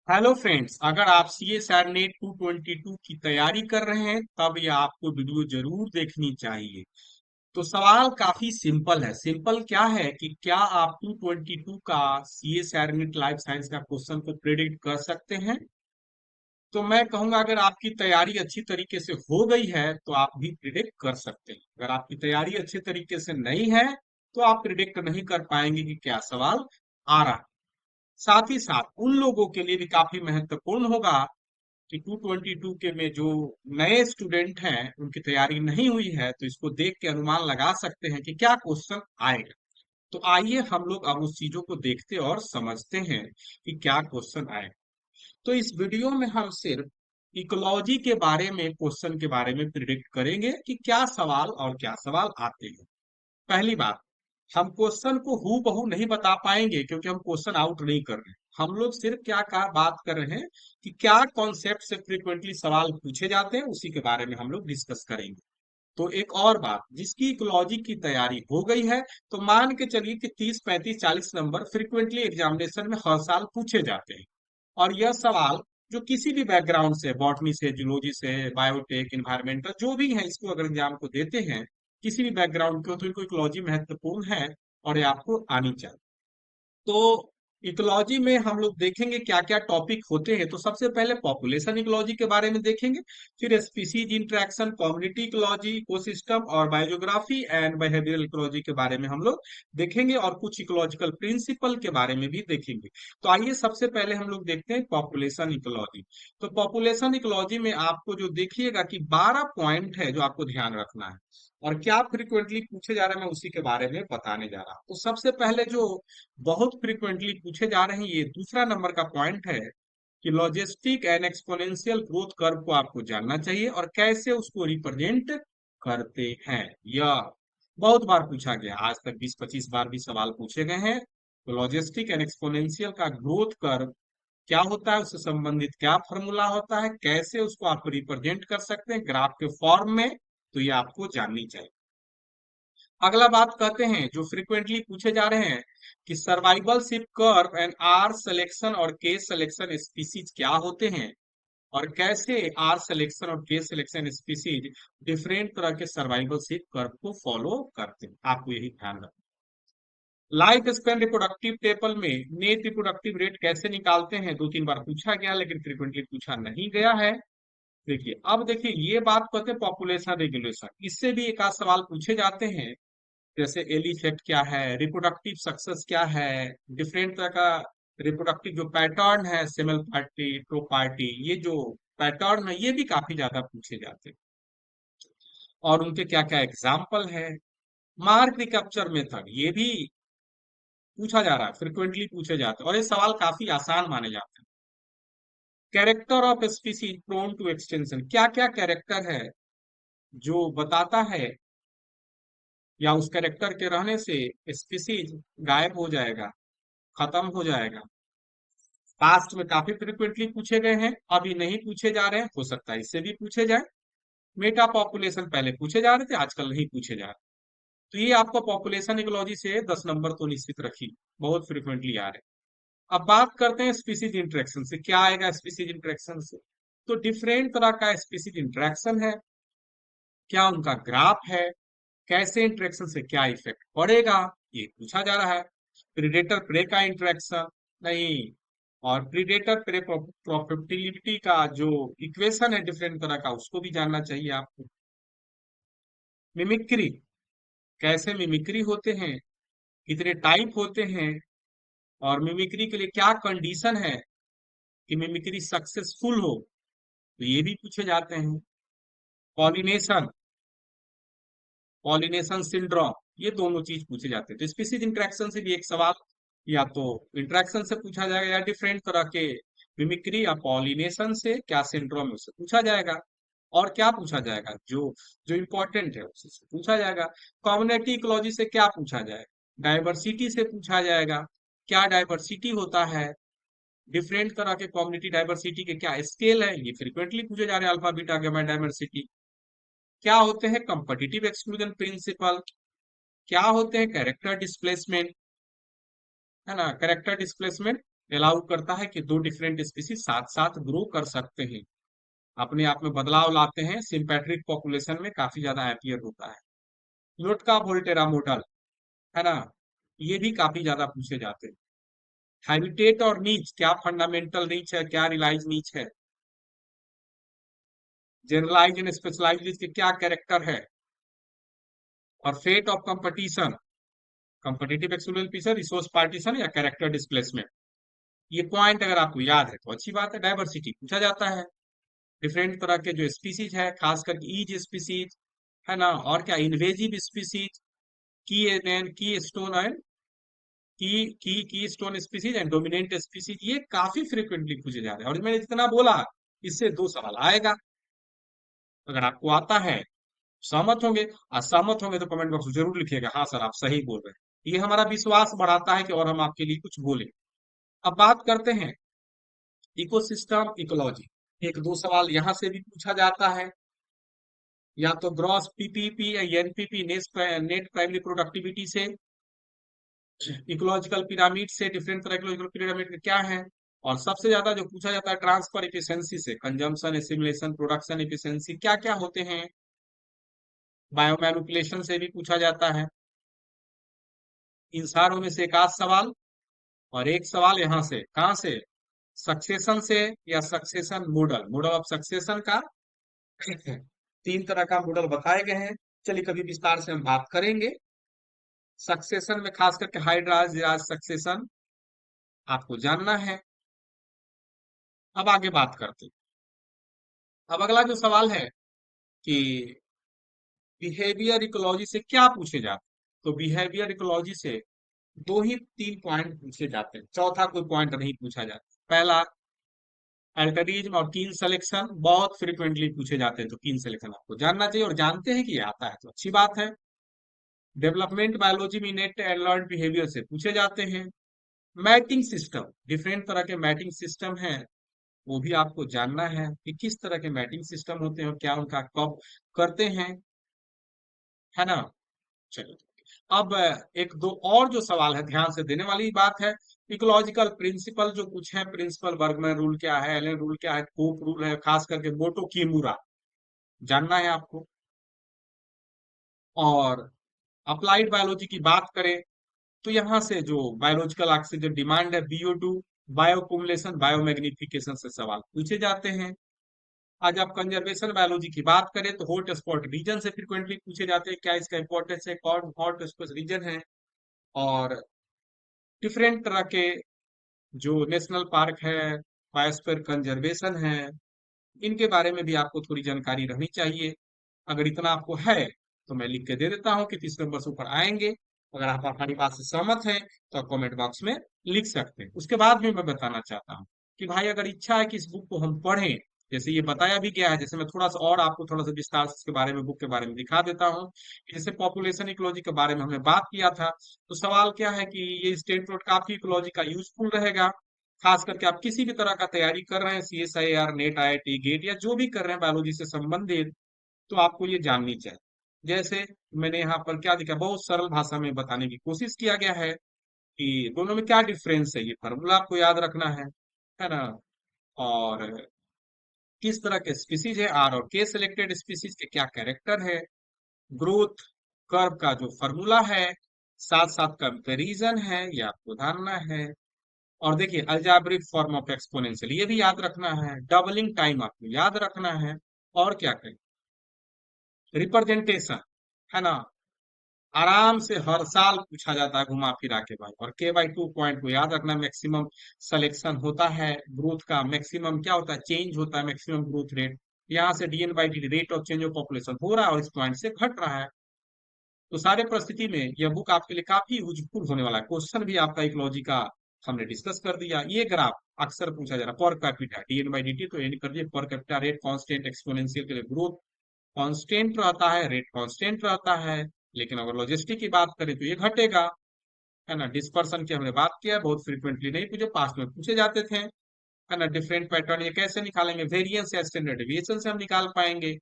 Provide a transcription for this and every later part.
Hello friends, अगर आप CSR net 222 की तैयारी कर रहे हैं तब ये आपको वीडियो जरूर देखनी चाहिए। तो सवाल काफी सिंपल है। सिंपल क्या है कि क्या आप 222 का CSR नेट लाइफ साइंस का क्वेश्चन को प्रेडिक्ट कर सकते हैं? तो मैं कहूंगा अगर आपकी तैयारी अच्छी तरीके से हो गई है तो आप भी प्रिडिक्ट कर सकते हैं। अगर आपकी तैयारी अच्छे तरीके से नहीं है तो आप प्रिडिक्ट नहीं कर पाएंगे कि क्या सवाल आ रहा है। साथ ही साथ उन लोगों के लिए भी काफी महत्वपूर्ण होगा कि 222 के में जो नए स्टूडेंट हैं उनकी तैयारी नहीं हुई है तो इसको देख के अनुमान लगा सकते हैं कि क्या क्वेश्चन आएगा। तो आइए हम लोग अब उस चीजों को देखते और समझते हैं कि क्या क्वेश्चन आएगा। तो इस वीडियो में हम सिर्फ इकोलॉजी के बारे में क्वेश्चन के बारे में प्रिडिक्ट करेंगे कि क्या सवाल और क्या सवाल आते हैं। पहली बात, हम क्वेश्चन को हू बहू नहीं बता पाएंगे क्योंकि हम क्वेश्चन आउट नहीं कर रहे हैं। हम लोग सिर्फ क्या कहा बात कर रहे हैं कि क्या कॉन्सेप्ट से फ्रीक्वेंटली सवाल पूछे जाते हैं, उसी के बारे में हम लोग डिस्कस करेंगे। तो एक और बात, जिसकी इकोलॉजी की तैयारी हो गई है तो मान के चलिए कि 30 35 40 नंबर फ्रीक्वेंटली एग्जामिनेशन में हर साल पूछे जाते हैं। और यह सवाल जो किसी भी बैकग्राउंड से, बॉटनी से, जूलॉजी से, बायोटेक, इन्वायरमेंटल, जो भी है इसको अगर एग्जाम को देते हैं किसी भी बैकग्राउंड के, तो इनको इकोलॉजी महत्वपूर्ण है और ये आपको आनी चाहिए। तो इकोलॉजी में हम लोग देखेंगे क्या क्या टॉपिक होते हैं। तो सबसे पहले पॉपुलेशन इकोलॉजी के बारे में देखेंगे, फिर species interaction, community ecology, ecosystem और बायोजियोग्राफी एंड बिहेवियरल इकोलॉजी के बारे में हम लोग देखेंगे और कुछ इकोलॉजिकल प्रिंसिपल के बारे में भी देखेंगे। तो आइए सबसे पहले हम लोग देखते हैं पॉपुलेशन इकोलॉजी। तो पॉपुलेशन इकोलॉजी में आपको जो देखिएगा कि 12 पॉइंट है जो आपको ध्यान रखना है और क्या फ्रिक्वेंटली पूछे जा रहे हैं मैं उसी के बारे में बताने जा रहा हूं। तो सबसे पहले जो बहुत फ्रिक्वेंटली पूछे जा रहे हैं, ये दूसरा नंबर का पॉइंट है कि logistic and exponential growth curve को आपको जानना चाहिए और कैसे उसको रिप्रेजेंट करते हैं। यह बहुत बार पूछा गया, आज तक 20 25 बार भी सवाल पूछे गए हैं। तो लॉजिस्टिक एंड एक्सपोनेंशियल का ग्रोथ कर्व क्या होता है, उससे संबंधित क्या फॉर्मूला होता है, कैसे उसको आप रिप्रेजेंट कर सकते हैं ग्राफ के फॉर्म में, तो ये आपको जाननी चाहिए। अगला बात कहते हैं जो फ्रीक्वेंटली पूछे जा रहे हैं कि सर्वाइवलशिप कर्व एंड आर सिलेक्शन और के सिलेक्शन स्पीसीज क्या होते हैं और कैसे आर सिलेक्शन और के सिलेक्शन स्पीसीज डिफरेंट तरह के सर्वाइवलशिप कर्व को फॉलो करते हैं। आपको यही ध्यान रखना। लाइफ स्पेन रिप्रोडक्टिव टेबल में नेट रिप्रोडक्टिव रेट कैसे निकालते हैं, दो तीन बार पूछा गया लेकिन फ्रीक्वेंटली पूछा नहीं गया है। देखिए, अब देखिए ये बात कहते हैं पॉपुलेशन रेगुलेशन, इससे भी एक आध सवाल पूछे जाते हैं। जैसे एल इफेक्ट क्या है, रिप्रोडक्टिव सक्सेस क्या है, डिफरेंट तरह का रिप्रोडक्टिव जो पैटर्न है, सेमल पार्टी, ट्रो पार्टी, ये जो पैटर्न है ये भी काफी ज्यादा पूछे जाते हैं और उनके क्या क्या एग्जाम्पल है। मार्क रिकैप्चर मेथड ये भी पूछा जा रहा है, फ्रिक्वेंटली पूछे जाते हैं और ये सवाल काफी आसान माने जाते हैं। Character of species prone to extension, क्या क्या कैरेक्टर है जो बताता है या उस कैरेक्टर के रहने से स्पीसीज गायब हो जाएगा, खत्म हो जाएगा। पास्ट में काफी फ्रिक्वेंटली पूछे गए हैं, अभी नहीं पूछे जा रहे हैं, हो सकता है इससे भी पूछे जाए। मेटा पॉपुलेशन पहले पूछे जा रहे थे, आजकल नहीं पूछे जा रहे। तो ये आपको पॉपुलेशन इकोलॉजी से 10 नंबर तो निश्चित रखी, बहुत फ्रिक्वेंटली आ रहे हैं। अब बात करते हैं स्पीसीज इंटरेक्शन से, क्या आएगा स्पीसीज इंटरेक्शन से। तो डिफरेंट तरह का स्पीसीज इंटरेक्शन है, क्या उनका ग्राफ है, कैसे इंटरेक्शन से क्या इफेक्ट पड़ेगा, ये पूछा जा रहा है। प्रीडेटर प्रे का इंटरेक्शन नहीं, और प्रीडेटर प्रे प्रॉफिटेबिलिटी का जो इक्वेशन है डिफरेंट तरह का, उसको भी जानना चाहिए आपको। मिमिक्री, कैसे मिमिक्री होते हैं, कितने टाइप होते हैं और मिमिक्री के लिए क्या कंडीशन है कि मिमिक्री सक्सेसफुल हो, तो ये भी पूछे जाते हैं। पॉलिनेशन, पॉलिनेशन सिंड्रोम, ये दोनों चीज पूछे जाते हैं। तो स्पीसीज इंटरेक्शन से भी एक सवाल या तो इंटरेक्शन से पूछा जाएगा या डिफरेंट तरह के मिमिक्री या पॉलिनेशन से क्या सिंड्रोम है उससे पूछा जाएगा। और क्या पूछा जाएगा, जो जो इंपॉर्टेंट है उससे पूछा जाएगा। कम्युनिटी इकोलॉजी से क्या पूछा जाएगा, डाइवर्सिटी से पूछा जाएगा, क्या डाइवर्सिटी होता है, डिफरेंट तरह के कम्युनिटी डाइवर्सिटी के क्या स्केल है, ये फ्रिक्वेंटली पूछे जा रहे हैं, अल्फा बीटा गामा डाइवर्सिटी। क्या होते हैं कॉम्पिटिटिव एक्सक्लूजन प्रिंसिपल, क्या होते हैं कैरेक्टर डिस्प्लेसमेंट, है ना, कैरेक्टर डिस्प्लेसमेंट अलाउ करता है कि दो डिफरेंट स्पीसीज साथ साथ ग्रो कर सकते हैं, अपने आप में बदलाव लाते हैं, सिंपैट्रिक पॉपुलेशन में काफी ज्यादा अपीयर होता है। लोटका वोल्टेरा मॉडल, है ना, ये भी काफी ज्यादा पूछे जाते हैं। हैबिटेट और नीच, क्या फंडामेंटल नीच है, क्या रिलाइज नीच है, जनरलाइज एंड स्पेशलाइज के क्या कैरेक्टर है, और fate of competition, competitive exclusion, resource partition या कैरेक्टर डिस्प्लेसमेंट। ये पॉइंट अगर आपको याद है तो अच्छी बात है। डाइवर्सिटी पूछा जाता है, डिफरेंट तरह के जो स्पीसीज है, खास करके ईज स्पीसीज, है ना, और क्या इन्वेजिव स्पीसीज, की स्टोन एंड की stone species and dominant species, ये काफी फ्रिक्वेंटली पूछे जा रहे हैं। और मैंने जितना बोला, इससे दो सवाल आएगा। अगर आपको आता है सहमत होंगे, असहमत होंगे तो कमेंट बॉक्स में जरूर लिखिएगा हाँ सर आप सही बोल रहे हैं। ये हमारा विश्वास बढ़ाता है कि और हम आपके लिए कुछ बोले। अब बात करते हैं इकोसिस्टम इकोलॉजी। एक दो सवाल यहां से भी पूछा जाता है, या तो ग्रॉस पीपीपी या एनपीपी, नेट प्राइमरी प्रोडक्टिविटी से, इकोलॉजिकल पिरामिड से, डिफरेंट तरह इकोलॉजिकल पिरामिड क्या है, और सबसे ज्यादा जो पूछा जाता है ट्रांसफर एफिशिएंसी से, कंजम्पशन, एसिमिलेशन, प्रोडक्शन एफिशिएंसी क्या क्या होते हैं। बायोमैनिपुलेशन से भी पूछा जाता है। इन सारों में से एक आध सवाल, और एक सवाल यहां से, कहां से, सक्सेशन से, या succession model, model of succession का तीन तरह का मॉडल बताए गए हैं। चलिए कभी विस्तार से हम बात करेंगे। सक्सेशन में खास करके हाइड्राज सक्सेशन आपको जानना है। अब आगे बात करते हैं। अब अगला जो सवाल है कि बिहेवियर इकोलॉजी से क्या पूछे जाते हैं, तो बिहेवियर इकोलॉजी से दो ही तीन पॉइंट पूछे जाते हैं, चौथा कोई पॉइंट नहीं पूछा जाता। पहला अल्टरिज्म और कीन सिलेक्शन बहुत फ्रिक्वेंटली पूछे जाते हैं, तो कीन सिलेक्शन आपको जानना चाहिए, और जानते हैं कि ये आता है तो अच्छी बात है। डेवलपमेंट बायोलॉजी में इनेट एंड लर्न बिहेवियर से पूछे जाते हैं। मैटिंग सिस्टम, डिफरेंट तरह के मैटिंग सिस्टम हैं, वो भी आपको जानना है कि किस तरह के मैटिंग सिस्टम होते हैं और क्या उनका कब करते हैं, है ना। चलिए अब एक दो और जो सवाल है ध्यान से देने वाली बात है। इकोलॉजिकल प्रिंसिपल जो कुछ है, प्रिंसिपल बर्गमैन रूल क्या है, एलन रूल क्या है, कोप रूल है, खास करके मोटो कीमूरा जानना है आपको। और अप्लाइड बायोलॉजी की बात करें तो यहाँ से जो बायोलॉजिकल ऑक्सीजन डिमांड है, बीओ2, बायोकुमुलेशन, बायोमैग्निफिकेशन से सवाल पूछे जाते हैं। आज आप कंजर्वेशन बायोलॉजी की बात करें तो हॉट स्पॉट रीजन से फ्रिक्वेंटली पूछे जाते हैं, क्या इसका इंपॉर्टेंस है, कौन हॉट स्पॉट रीजन है। और डिफरेंट तरह के जो नेशनल पार्क है, बायोस्फीयर कंजर्वेशन है, इनके बारे में भी आपको थोड़ी जानकारी रहनी चाहिए। अगर इतना आपको है तो मैं लिख के दे देता हूँ कि 30 नंबर से ऊपर आएंगे। अगर आप हमारी बात से सहमत हैं तो आप कमेंट बॉक्स में लिख सकते हैं। उसके बाद भी मैं बताना चाहता हूँ कि भाई अगर इच्छा है कि इस बुक को हम पढ़ें, जैसे ये बताया भी गया है, जैसे मैं थोड़ा सा और आपको थोड़ा सा विस्तार से इसके बारे में, बुक के बारे में दिखा देता हूँ। जैसे पॉपुलेशन इकोलॉजी के बारे में हमने बात किया था, तो सवाल क्या है कि ये स्टेटमेंट काफी इकोलॉजी का यूजफुल रहेगा, खास करके आप किसी भी तरह का तैयारी कर रहे हैं, CSIR, नेट, IIT, गेट, या जो भी कर रहे हैं बायोलॉजी से संबंधित, तो आपको ये जाननी चाहिए। जैसे मैंने यहाँ पर क्या दिखा, बहुत सरल भाषा में बताने की कोशिश किया गया है कि दोनों में क्या डिफरेंस है, ये फार्मूला आपको याद रखना है ना। और किस तरह के स्पीसीज है, आर और के सिलेक्टेड स्पीसीज के क्या कैरेक्टर है, ग्रोथ कर्व का जो फार्मूला है, साथ साथ कंपैरिजन है, ये आपको जानना है। और देखिए अलजेब्रिक फॉर्म ऑफ एक्सपोनेंशियल ये भी याद रखना है, डबलिंग टाइम आपको याद रखना है, और क्या करें, रिप्रेजेंटेशन, है ना, आराम से हर साल पूछा जाता है घुमा फिरा के भाई। और K/2 पॉइंट को याद रखना, मैक्सिमम सिलेक्शन होता है, ग्रोथ का मैक्सिमम क्या होता है, चेंज होता है, मैक्सिमम ग्रोथ रेट। यहाँ से DN/D rate of change of population हो रहा है और इस पॉइंट से घट रहा है। तो सारे परिस्थिति में यह बुक आपके लिए काफी यूजफुल होने वाला है। क्वेश्चन भी आपका इकोलॉजी का हमने डिस्कस कर दिया। ये ग्राफ अक्सर पूछा जा रहा है, पर कैपिटा DN/DT, तो यानी कर दिए per capita rate constant, exponential के लिए ग्रोथ कांस्टेंट रहता है, रेट कांस्टेंट रहता है, लेकिन अगर लॉजिस्टिक की बात करें तो ये घटेगा, है ना। डिस्पर्सन की हमने बात किया, बहुत फ्रीक्वेंटली नहीं पूछे, पास्ट में पूछे जाते थे, है ना। डिफरेंट पैटर्न ये कैसे निकालेंगे, वेरिएंस या स्टैंडर्ड डेविएशन से हम निकाल पाएंगे।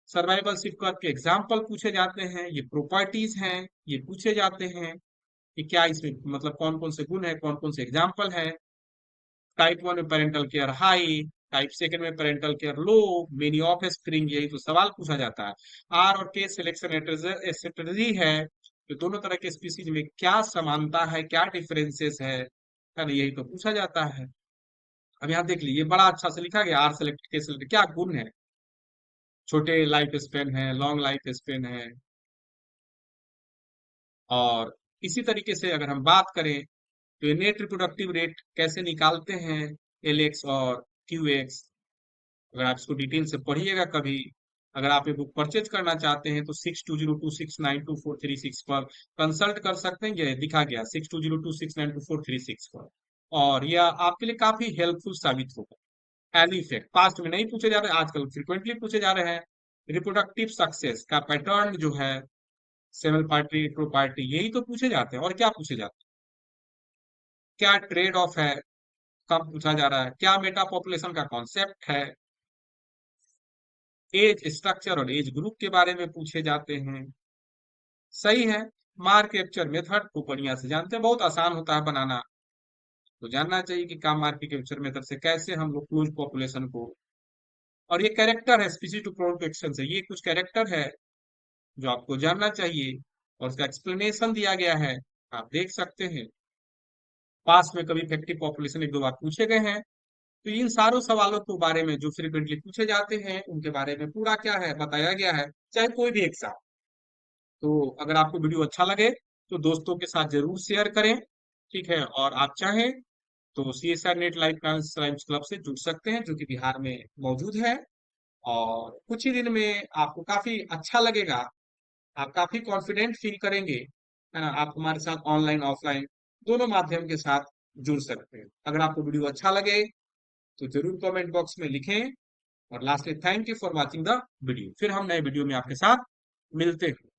सर्वाइवलशिप कर्व के एग्जाम्पल पूछे जाते हैं, ये प्रॉपर्टीज हैं, ये पूछे जाते हैं कि क्या इसमें मतलब कौन कौन से गुण है, कौन कौन से एग्जाम्पल है। टाइप 1 में parental care high, type second में parental care low, many offspring, यही तो सवाल पूछा जाता है। आर और के सिलेक्शन स्ट्रेटजी है, तो दोनों तरह के स्पीसीज में क्या समानता है, क्या डिफरेंसेस है ना, यही तो पूछा जाता है। अब यहाँ देख लीजिए, बड़ा अच्छा से लिखा गया, आर सेलेक्ट के सिलेक्ट क्या गुण है, छोटे लाइफ स्पेन है, लॉन्ग लाइफ स्पेन है। और इसी तरीके से अगर हम बात करें तो ये नेट रिप्रोडक्टिव रेट कैसे निकालते हैं, एल एक्स और क्यू एक्स, अगर आप इसको डिटेल से पढ़िएगा कभी, अगर आप ये बुक परचेज करना चाहते हैं तो 6202692436 पर कंसल्ट कर सकते हैं, ये दिखा गया 6202692436 पर। और यह आपके लिए काफी हेल्पफुल साबित होगा। एनी फैक्ट पास्ट में नहीं पूछे जा रहे, आजकल फ्रिक्वेंटली पूछे जा रहे हैं। रिप्रोडक्टिव सक्सेस का पैटर्न जो है, सेवल पार्टी रिट्रो पार्टी, यही तो पूछे जाते हैं। और क्या पूछे जाते हैं, क्या ट्रेड ऑफ है, कब पूछा जा रहा है, क्या मेटा पॉपुलेशन का कॉन्सेप्ट है, एज स्ट्रक्चर और एज ग्रुप के बारे में पूछे जाते हैं। सही है। मार्क कैप्चर मेथड को बढ़िया से जानते हैं, बहुत आसान होता है बनाना, तो जानना चाहिए कि काम मार्क कैप्चर मेथड से कैसे हम लोग क्लोज पॉपुलेशन को। और ये कैरेक्टर है species to prone to extension से, ये कुछ कैरेक्टर है जो आपको जानना चाहिए, और उसका एक्सप्लेनेशन दिया गया है, आप देख सकते हैं। पास में कभी इफेक्टिव पॉपुलेशन एक दो बार पूछे गए हैं, तो इन सारों सवालों के बारे में जो फ्रिक्वेंटली पूछे जाते हैं उनके बारे में पूरा क्या है बताया गया है, चाहे कोई भी एग्जाम। तो अगर आपको वीडियो अच्छा लगे तो दोस्तों के साथ जरूर शेयर करें, ठीक है। और आप चाहें तो CSR net life science club से जुड़ सकते हैं, जो कि बिहार में मौजूद है। और कुछ ही दिन में आपको काफी अच्छा लगेगा, आप काफी कॉन्फिडेंट फील करेंगे, है ना। आप हमारे साथ ऑनलाइन ऑफलाइन दोनों माध्यम के साथ जुड़ सकते हैं। अगर आपको वीडियो अच्छा लगे तो जरूर कमेंट बॉक्स में लिखें। और lastly thank you for watching the video, फिर हम नए वीडियो में आपके साथ मिलते हैं।